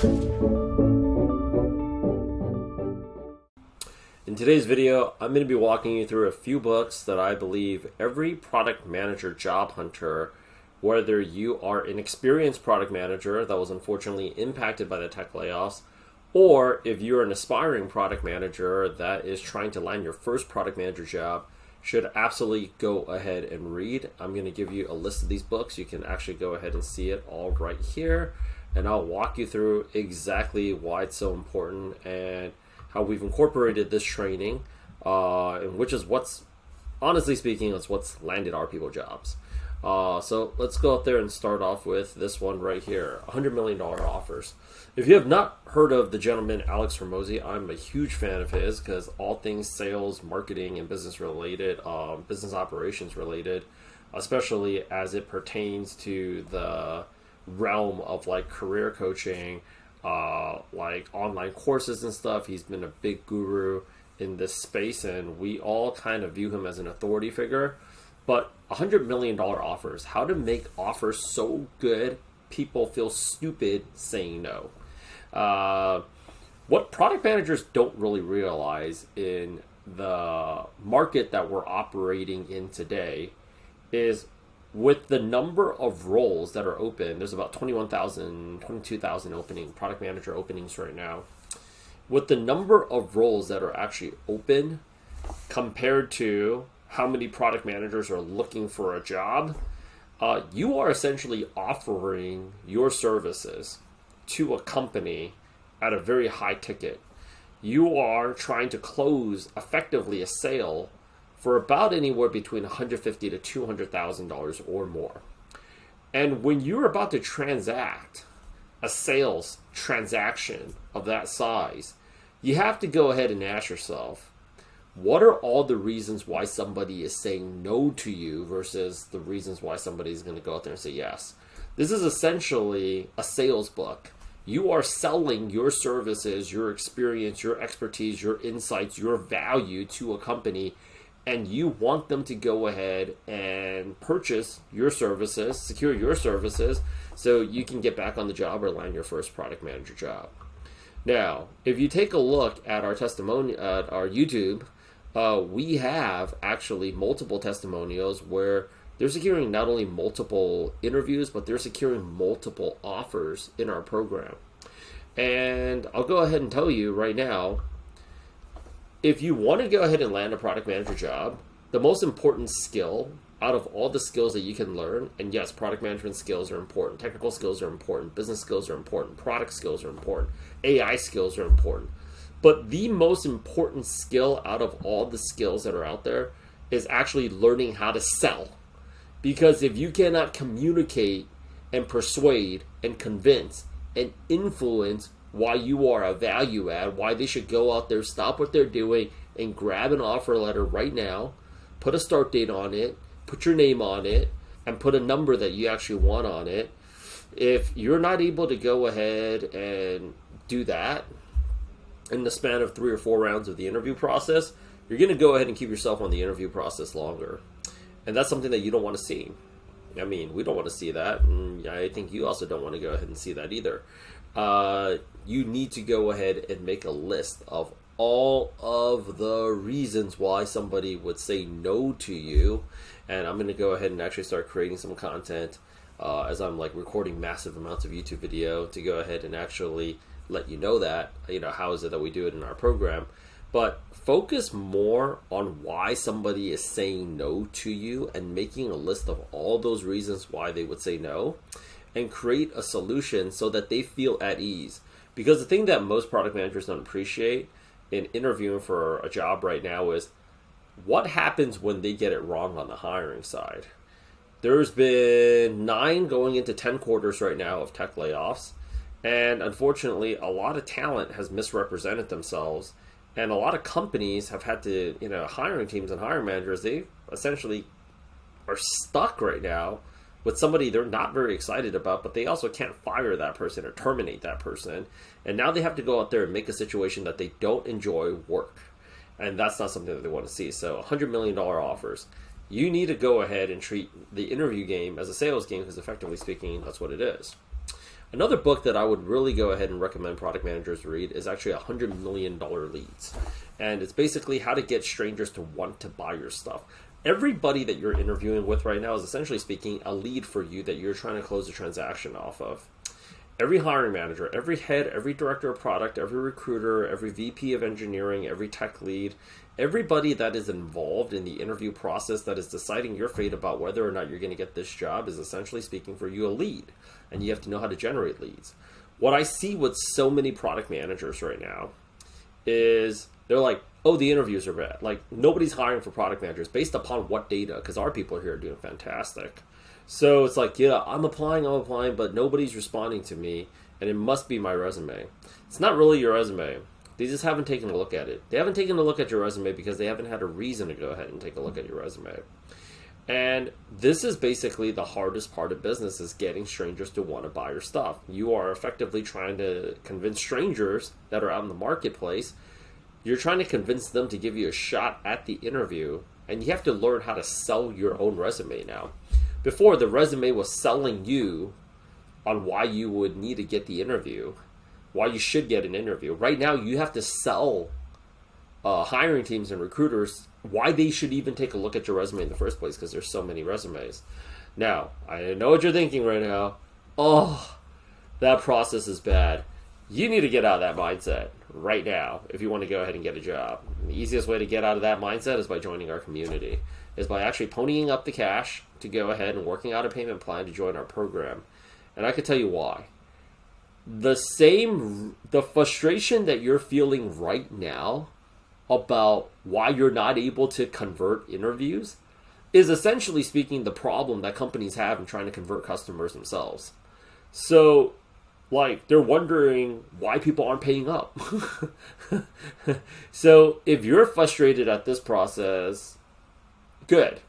In today's video, I'm going to be walking you through a few books that I believe every product manager job hunter, whether you are an experienced product manager that was unfortunately impacted by the tech layoffs, or if you're an aspiring product manager that is trying to land your first product manager job, should absolutely go ahead and read. I'm going to give you a list of these books. You can actually go ahead and see it all right here, and I'll walk you through exactly why it's so important and how we've incorporated this training, and which is what's, honestly speaking, it's what's landed our people jobs. So let's go out there and start off with this one right here, $100 million offers. If you have not heard of the gentleman Alex Hormozi, I'm a huge fan of his because all things sales, marketing, and business related, business operations related, especially as it pertains to the realm of like career coaching, like online courses and stuff. He's been a big guru in this space, and we all kind of view him as an authority figure. But $100 million offers, how to make offers so good people feel stupid saying no. What product managers don't really realize in the market that we're operating in today is, with the number of roles that are open, there's about 22,000 opening product manager openings right now. With the number of roles that are actually open compared to how many product managers are looking for a job, you are essentially offering your services to a company at a very high ticket. You are trying to close effectively a sale for about anywhere between $150,000 to $200,000 or more. And when you're about to transact a sales transaction of that size, you have to go ahead and ask yourself, what are all the reasons why somebody is saying no to you versus the reasons why somebody is going to go out there and say yes? This is essentially a sales book. You are selling your services, your experience, your expertise, your insights, your value to a company, and you want them to go ahead and purchase your services, secure your services, so you can get back on the job or land your first product manager job. Now, if you take a look at our testimony, at our YouTube, we have actually multiple testimonials where they're securing not only multiple interviews, but they're securing multiple offers in our program. And I'll go ahead and tell you right now, if you want to go ahead and land a product manager job, the most important skill out of all the skills that you can learn, and yes, product management skills are important, technical skills are important, business skills are important, product skills are important, AI skills are important. But the most important skill out of all the skills that are out there is actually learning how to sell. Because if you cannot communicate and persuade and convince and influence why you are a value add, why they should go out there, stop what they're doing, and grab an offer letter right now, put a start date on it, put your name on it, and put a number that you actually want on it. If you're not able to go ahead and do that in the span of 3 or 4 rounds of the interview process, you're going to go ahead and keep yourself on the interview process longer. And that's something that you don't want to see. I mean, we don't want to see that, and I think you also don't want to go ahead and see that either. You need to go ahead and make a list of all of the reasons why somebody would say no to you. And I'm going to go ahead and actually start creating some content as I'm like recording massive amounts of YouTube video to go ahead and actually let you know that, how is it that we do it in our program. But focus more on why somebody is saying no to you and making a list of all those reasons why they would say no, and create a solution so that they feel at ease. Because the thing that most product managers don't appreciate in interviewing for a job right now is what happens when they get it wrong on the hiring side. There's been 9 going into 10 quarters right now of tech layoffs, and unfortunately a lot of talent has misrepresented themselves, and a lot of companies have had to, hiring teams and hiring managers, they essentially are stuck right now with somebody they're not very excited about, but they also can't fire that person or terminate that person. And now they have to go out there and make a situation that they don't enjoy work. And that's not something that they want to see. So $100 million offers. You need to go ahead and treat the interview game as a sales game because effectively speaking, that's what it is. Another book that I would really go ahead and recommend product managers read is actually $100 Million Leads. And it's basically how to get strangers to want to buy your stuff. Everybody that you're interviewing with right now is essentially speaking a lead for you that you're trying to close a transaction off of. Every hiring manager, every head, every director of product, every recruiter, every VP of engineering, every tech lead, everybody that is involved in the interview process that is deciding your fate about whether or not you're going to get this job is essentially speaking for you a lead. And you have to know how to generate leads. What I see with so many product managers right now is they're like, oh, the interviews are bad. Like, nobody's hiring for product managers based upon what data? Because our people here are doing fantastic. So it's like, yeah, I'm applying, but nobody's responding to me, and it must be my resume. It's not really your resume. They just haven't taken a look at it. They haven't taken a look at your resume because they haven't had a reason to go ahead and take a look at your resume. And this is basically the hardest part of business, is getting strangers to want to buy your stuff. You are effectively trying to convince strangers that are out in the marketplace. You're trying to convince them to give you a shot at the interview, and you have to learn how to sell your own resume now. Before, the resume was selling you on why you would need to get the interview, why you should get an interview. Right now, you have to sell hiring teams and recruiters why they should even take a look at your resume in the first place, because there's so many resumes. Now, I know what you're thinking right now. Oh, that process is bad. You need to get out of that mindset right now if you want to go ahead and get a job. And the easiest way to get out of that mindset is by joining our community, is by actually ponying up the cash to go ahead and working out a payment plan to join our program. And I can tell you why. The frustration that you're feeling right now about why you're not able to convert interviews is essentially speaking the problem that companies have in trying to convert customers themselves. So, like, they're wondering why people aren't paying up. So, if you're frustrated at this process, good.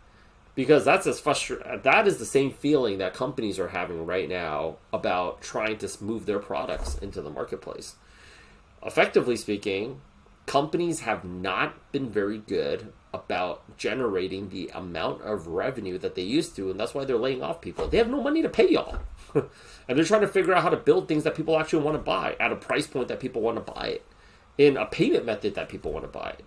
Because that is the same feeling that companies are having right now about trying to move their products into the marketplace. Effectively speaking, companies have not been very good about generating the amount of revenue that they used to, and that's why they're laying off people. They have no money to pay y'all. And they're trying to figure out how to build things that people actually want to buy at a price point that people want to buy it, in a payment method that people want to buy it,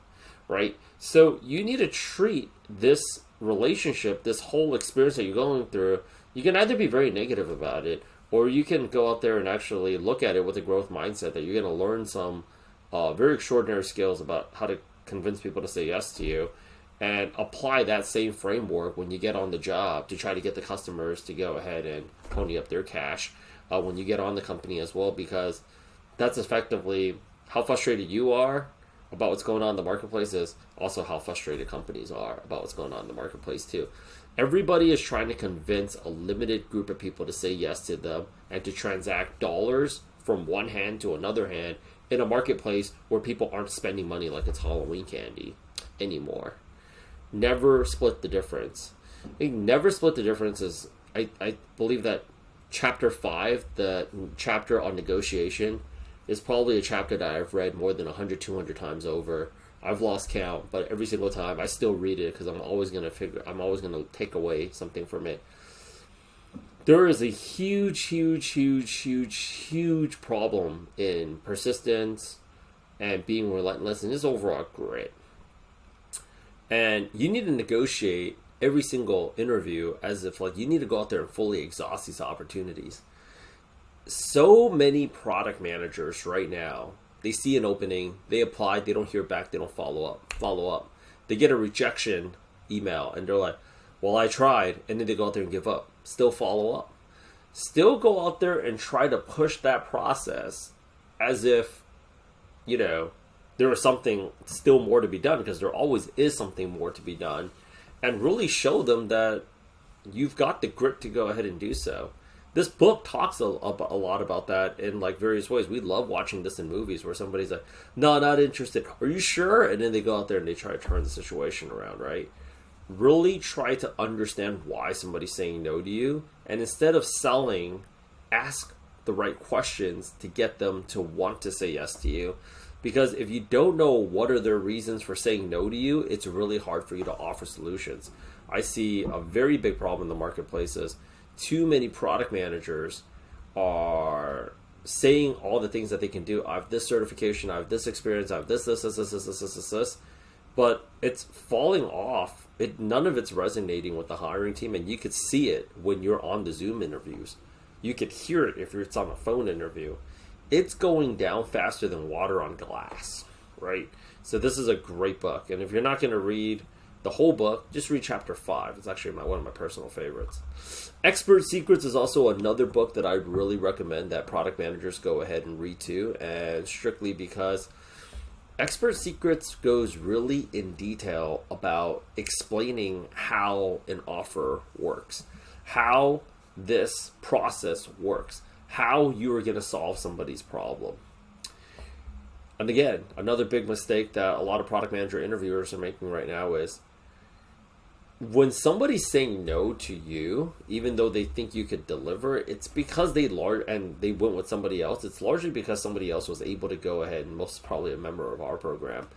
right? So you need to treat this relationship, this whole experience that you're going through, you can either be very negative about it, or you can go out there and actually look at it with a growth mindset that you're going to learn some very extraordinary skills about how to convince people to say yes to you, and apply that same framework when you get on the job to try to get the customers to go ahead and pony up their cash when you get on the company as well, because that's effectively how frustrated you are about what's going on in the marketplace is also how frustrated companies are about what's going on in the marketplace too. Everybody is trying to convince a limited group of people to say yes to them and to transact dollars from one hand to another hand in a marketplace where people aren't spending money like it's Halloween candy anymore. Never split the difference. Never split the difference is, I believe that chapter 5, the chapter on negotiation, is probably a chapter that I've read more than 100, 200 times over. I've lost count, but every single time I still read it because I'm always going to take away something from it. There is a huge problem in persistence and being relentless and just overall grit. And you need to negotiate every single interview as if like you need to go out there and fully exhaust these opportunities. So many product managers right now, they see an opening, they apply, they don't hear back, they don't follow up. They get a rejection email and they're like, well, I tried, and then they go out there and give up. Still follow up. Still go out there and try to push that process as if, there is something still more to be done, because there always is something more to be done, and really show them that you've got the grit to go ahead and do so. This book talks a lot about that in like various ways. We love watching this in movies where somebody's like, no, not interested. Are you sure? And then they go out there and they try to turn the situation around, right? Really try to understand why somebody's saying no to you. And instead of selling, ask the right questions to get them to want to say yes to you. Because if you don't know what are their reasons for saying no to you, it's really hard for you to offer solutions. I see a very big problem in the marketplace is too many product managers are saying all the things that they can do. I have this certification, I have this experience, I have this, but it's falling off. None of it's resonating with the hiring team, and you could see it when you're on the Zoom interviews. You could hear it if it's on a phone interview. It's going down faster than water on glass, right? So this is a great book, and if you're not going to read the whole book, just read chapter 5. It's actually one of my personal favorites. Expert Secrets is also another book that I'd really recommend that product managers go ahead and read too, and strictly because Expert Secrets goes really in detail about explaining how an offer works, how this process works, how you are going to solve somebody's problem. And again, another big mistake that a lot of product manager interviewers are making right now is when somebody's saying no to you, even though they think you could deliver, it's because they went with somebody else. It's largely because somebody else was able to go ahead, and most probably a member of our program,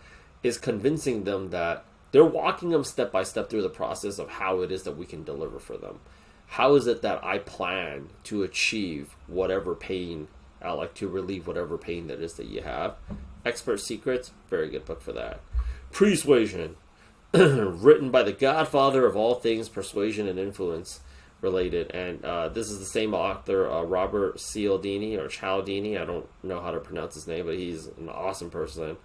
is convincing them that they're walking them step by step through the process of how it is that we can deliver for them. How is it that I plan to achieve whatever pain, to relieve whatever pain that is that you have? Expert Secrets, very good book for that. Persuasion. Written by the godfather of all things persuasion and influence related, and this is the same author, Robert Cialdini or Cialdini. I don't know how to pronounce his name, but he's an awesome person.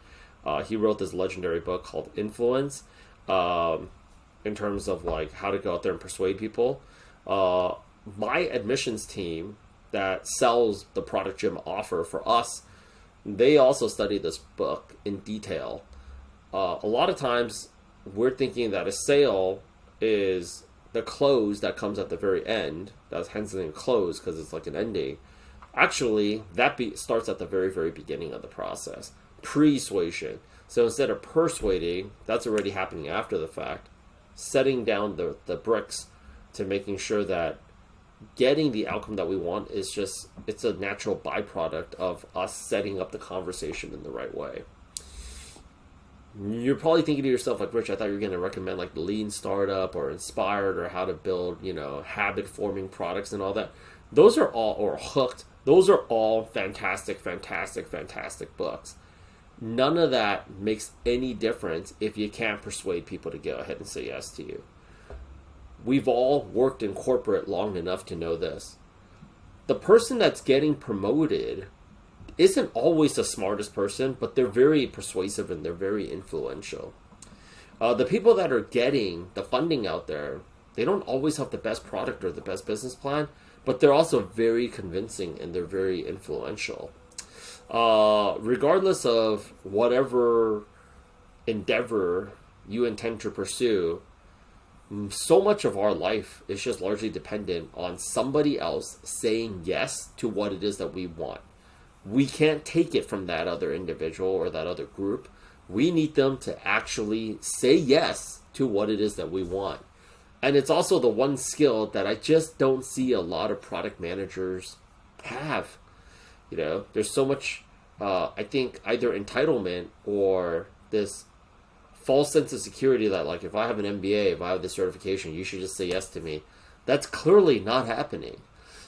He wrote this legendary book called Influence, in terms of like how to go out there and persuade people. My admissions team that sells the Product Gym offer for us, they also study this book in detail. A lot of times we're thinking that a sale is the close that comes at the very end. That's hence the name close, because it's like an ending. Actually, that starts at the very, very beginning of the process. Persuasion. So instead of persuading, that's already happening after the fact. Setting down the bricks to making sure that getting the outcome that we want is it's a natural byproduct of us setting up the conversation in the right way. You're probably thinking to yourself, like, Rich, I thought you were going to recommend like Lean Startup or Inspired or how to build, habit forming products and all that. Those are all, or Hooked, those are all fantastic, fantastic, fantastic books. None of that makes any difference if you can't persuade people to go ahead and say yes to you. We've all worked in corporate long enough to know this. The person that's getting promoted isn't always the smartest person, but they're very persuasive and they're very influential. The people that are getting the funding out there, they don't always have the best product or the best business plan, but they're also very convincing and they're very influential. Regardless of whatever endeavor you intend to pursue, so much of our life is just largely dependent on somebody else saying yes to what it is that we want. We can't take it from that other individual or that other group. We need them to actually say yes to what it is that we want. And it's also the one skill that I just don't see a lot of product managers have. There's so much, I think, either entitlement or this false sense of security that, like, if I have an MBA, if I have this certification, you should just say yes to me. That's clearly not happening.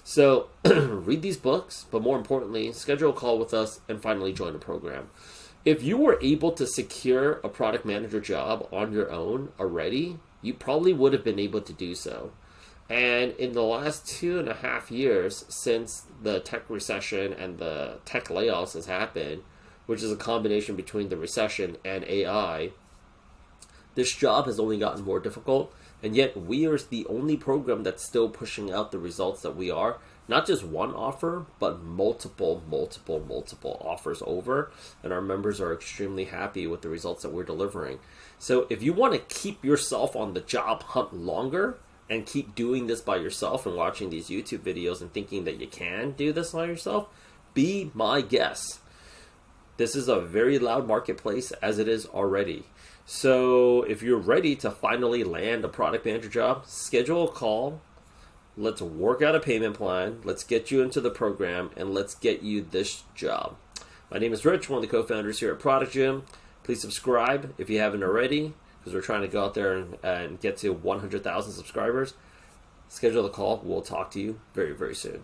So read these books, but more importantly, schedule a call with us and finally join the program. If you were able to secure a product manager job on your own already, you probably would have been able to do so. And in the last 2.5 years since the tech recession and the tech layoffs has happened, which is a combination between the recession and AI, this job has only gotten more difficult. And yet we are the only program that's still pushing out the results that we are. Not just one offer, but multiple offers over. And our members are extremely happy with the results that we're delivering. So if you want to keep yourself on the job hunt longer and keep doing this by yourself and watching these YouTube videos and thinking that you can do this by yourself, be my guest. This is a very loud marketplace as it is already. So if you're ready to finally land a product manager job, schedule a call. Let's work out a payment plan. Let's get you into the program and let's get you this job. My name is Rich, one of the co-founders here at Product Gym. Please subscribe if you haven't already, because we're trying to go out there and get to 100,000 subscribers. Schedule the call. We'll talk to you very, very soon.